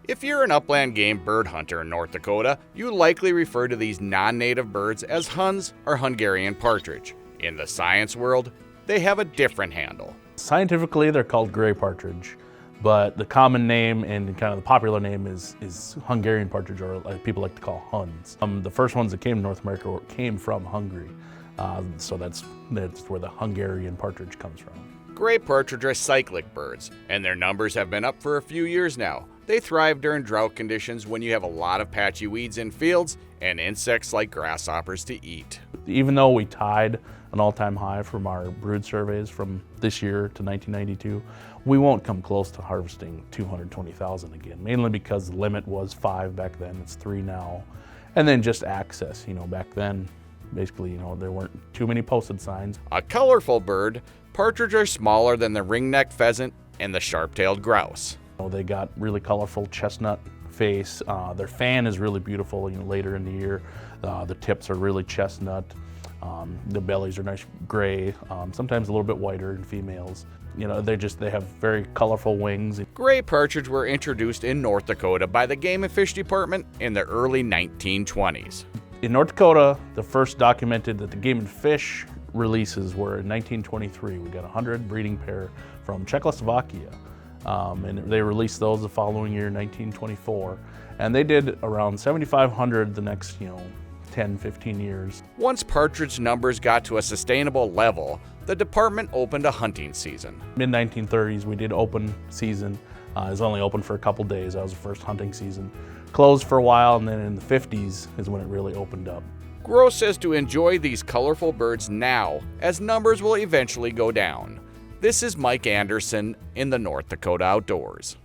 If you're an upland game bird hunter in North Dakota, you likely refer to these non-native birds as Huns or Hungarian partridge. In the science world, they have a different handle. Scientifically, they're called gray partridge, but the common name and kind of the popular name is Hungarian partridge, or like people like to call Huns. The first ones that came to North America came from Hungary, so that's where the Hungarian partridge comes from. Gray partridge are cyclic birds, and their numbers have been up for a few years now. They thrive during drought conditions when you have a lot of patchy weeds in fields and insects like grasshoppers to eat. Even though we tied an all-time high from our brood surveys from this year to 1992, we won't come close to harvesting 220,000 again, mainly because the limit was 5 back then, it's 3 now. And then just access, back then, basically, there weren't too many posted signs. A colorful bird, partridge are smaller than the ring-necked pheasant and the sharp-tailed grouse. They got really colorful chestnut face. Their fan is really beautiful. Later in the year, the tips are really chestnut. The bellies are nice gray, sometimes a little bit whiter in females. They have very colorful wings. Gray partridge were introduced in North Dakota by the Game and Fish Department in the early 1920s. In North Dakota, the first documented that the Game and Fish releases were in 1923. We got 100 breeding pair from Czechoslovakia. And they released those the following year, 1924. And they did around 7,500 the next, 10, 15 years. Once partridge numbers got to a sustainable level, the department opened a hunting season. Mid-1930s, we did open season. It was only open for a couple days. That was the first hunting season. Closed for a while, and then in the 50s is when it really opened up. Gross says to enjoy these colorful birds now, as numbers will eventually go down. This is Mike Anderson in the North Dakota Outdoors.